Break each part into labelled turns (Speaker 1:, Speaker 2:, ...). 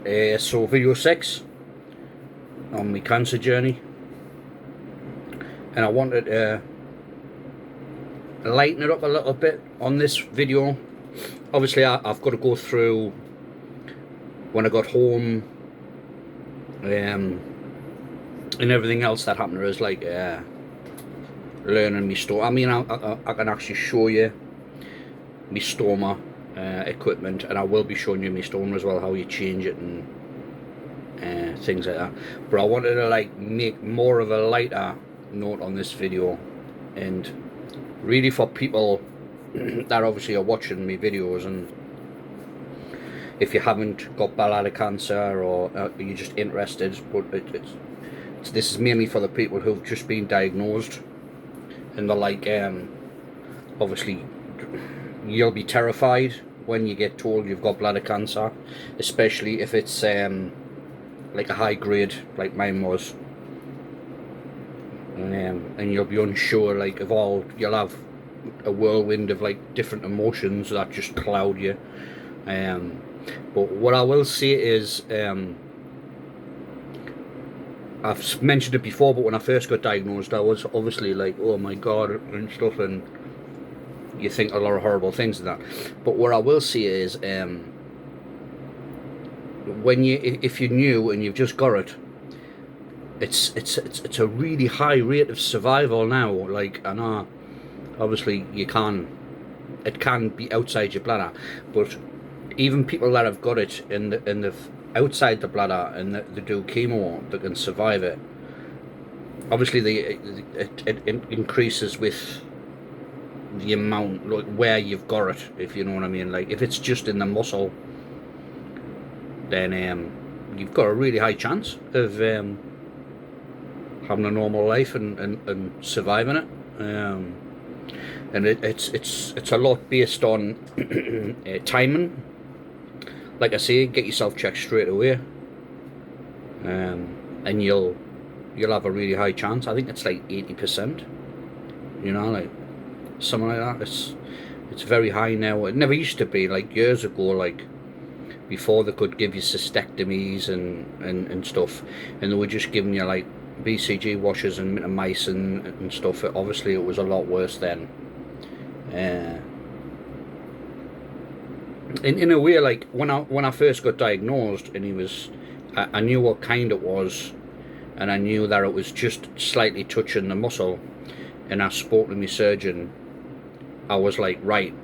Speaker 1: So video 6 on my cancer journey, and I wanted to lighten it up a little bit on this video. Obviously I've got to go through when I got home and everything else that happened. There is like learning my store. I mean, I can actually show you my stoma equipment, and I will be showing you my stoma as well, how you change it and things like that. But I wanted to like make more of a lighter note on this video, and really for people that obviously are watching my videos, and if you haven't got bladder cancer or you're just interested, but this is mainly for the people who've just been diagnosed, and they're like, obviously you'll be terrified when you get told you've got bladder cancer, especially if it's like a high grade like mine was, and you'll be unsure, like of all, you'll have a whirlwind of like different emotions that just cloud you. But what I will say is, I've mentioned it before, but when I first got diagnosed, I was obviously like, oh my god and stuff, and you think a lot of horrible things and that. But what I will say is, when if you're new and you've just got it, it's a really high rate of survival now. Like, I know obviously it can be outside your bladder, but even people that have got it in the outside the bladder and they do chemo, they can survive it. Obviously it increases with the amount, like where you've got it, if you know what I mean. Like if it's just in the muscle, then you've got a really high chance of having a normal life and surviving it. And it's a lot based on timing. Like I say, get yourself checked straight away, and you'll have a really high chance. I think it's like 80%, you know, like something like that. It's very high now. It never used to be, like years ago, like before they could give you cystectomies and stuff, and they were just giving you like BCG washes and mitomycin and stuff. Obviously it was a lot worse then. In a way, like when I first got diagnosed, and I knew what kind it was, and I knew that it was just slightly touching the muscle, and I spoke to my surgeon. I was like, right,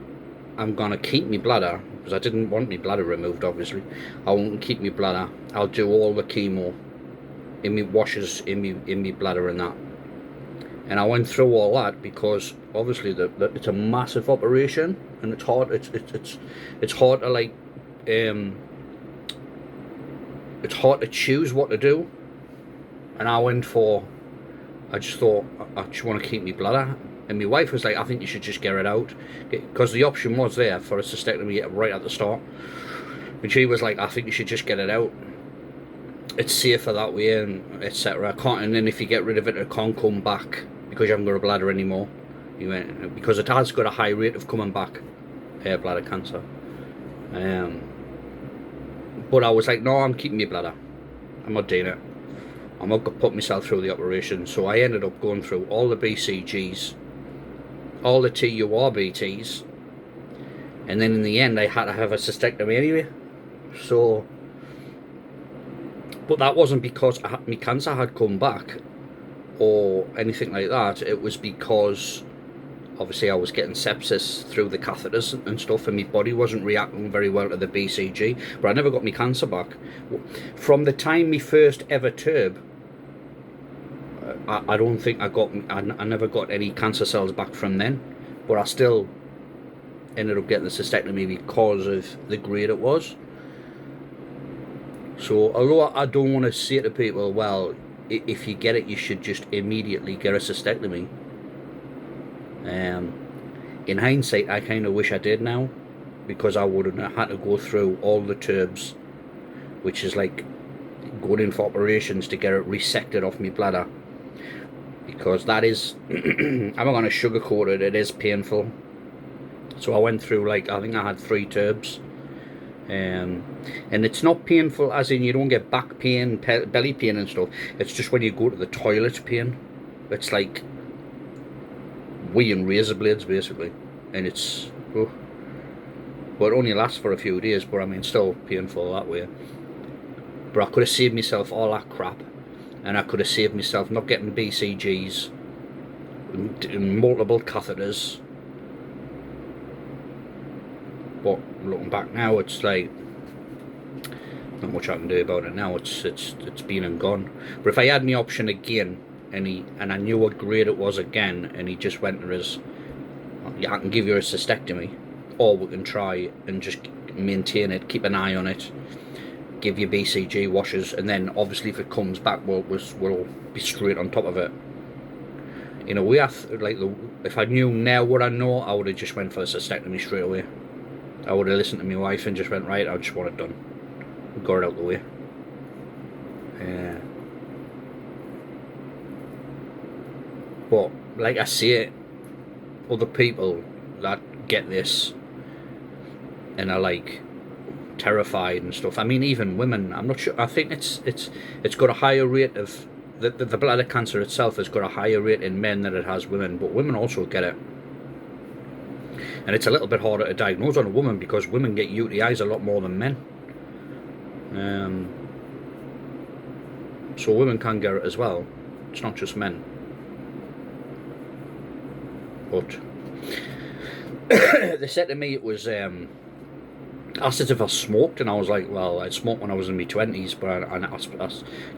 Speaker 1: I'm gonna keep my bladder, because I didn't want my bladder removed, obviously. I won't keep my bladder. I'll do all the chemo in me washes in me bladder and that. And I went through all that because obviously it's a massive operation, and it's hard. It's hard to like it's hard to choose what to do. And I just thought I just want to keep my bladder. And my wife was like, I think you should just get it out, because the option was there for a cystectomy right at the start. And she was like, I think you should just get it out. It's safer that way, and etc. And then if you get rid of it, it can't come back because you haven't got a bladder anymore. Because it has got a high rate of coming back, bladder cancer. But I was like, no, I'm keeping my bladder. I'm not doing it. I'm not going to put myself through the operation. So I ended up going through all the BCGs, all the TURBTs, and then in the end I had to have a cystectomy anyway. So, but that wasn't because my cancer had come back or anything like that. It was because obviously I was getting sepsis through the catheters and stuff, and my body wasn't reacting very well to the BCG. But I never got my cancer back. From the time my first ever TURB, I don't think I never got any cancer cells back from then. But I still ended up getting the cystectomy because of the grade it was. So although I don't want to say to people, well, if you get it, you should just immediately get a cystectomy. In hindsight, I kind of wish I did now, because I wouldn't have had to go through all the TURBs, which is like going in for operations to get it resected off my bladder. Because that is, I'm not going to sugarcoat it, it is painful. So I went through, like, I think I had 3 TURBs. And it's not painful as in you don't get back pain, belly pain and stuff. It's just when you go to the toilet pain. It's like weeing razor blades basically, and it's but it only lasts for a few days, but I mean still painful that way. But I could have saved myself all that crap, and I could have saved myself not getting BCGs and multiple catheters. But looking back now, it's like not much I can do about it now. It's been and gone. But if I had the option again, and I knew what grade it was again, and he just went to his, I can give you a cystectomy, or we can try and just maintain it, keep an eye on it, give you BCG washes, and then obviously if it comes back, we'll be straight on top of it. You know, we have like if I knew now what I know, I would have just went for a cystectomy straight away. I would have listened to my wife and just went, right, I just want it done. Got it out the way. But like I say, other people that get this and are like terrified and stuff. I mean, even women. I'm not sure. I think it's got a higher rate of the bladder cancer itself has got a higher rate in men than it has women. But women also get it. And it's a little bit harder to diagnose on a woman because women get UTIs a lot more than men. So women can get it as well. It's not just men. But they said to me it was asked if I smoked, and I was like, well, I smoked when I was in my 20s, but I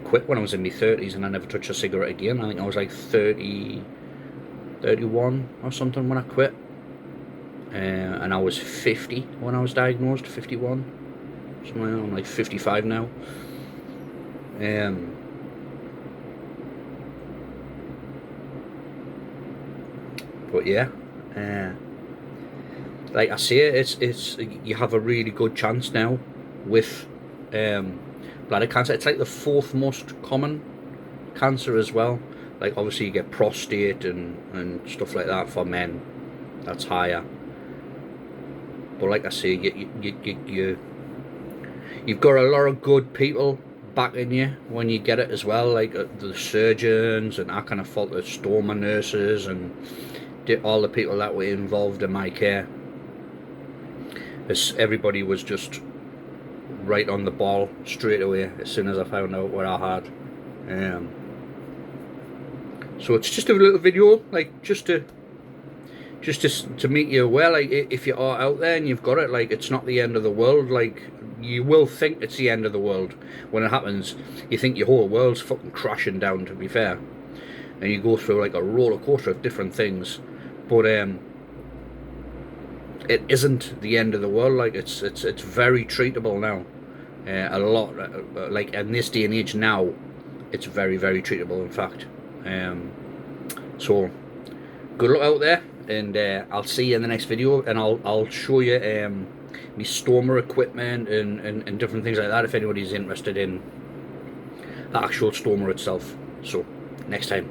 Speaker 1: quit when I was in my 30s, and I never touched a cigarette again. I think I was like 31 or something when I quit. And I was 50 when I was diagnosed, 51, something like that. I'm like 55 now. But yeah, like I say, it's you have a really good chance now with bladder cancer. It's like the 4th most common cancer as well. Like obviously you get prostate and stuff like that for men. That's higher. But like I say, you've got a lot of good people backing you when you get it as well, like the surgeons and I kind of felt the stoma nurses and all the people that were involved in my care. As everybody was just right on the ball straight away as soon as I found out what I had. So it's just a little video, like just to make you aware, like if you are out there and you've got it, like it's not the end of the world. Like you will think it's the end of the world when it happens. You think your whole world's fucking crashing down, to be fair, and you go through like a roller coaster of different things. But it isn't the end of the world. Like it's very treatable now. A lot, like in this day and age now, it's very, very treatable. In fact, so good luck out there. And I'll see you in the next video, and I'll show you my stoma equipment and different things like that if anybody's interested in the actual stoma itself. So next time.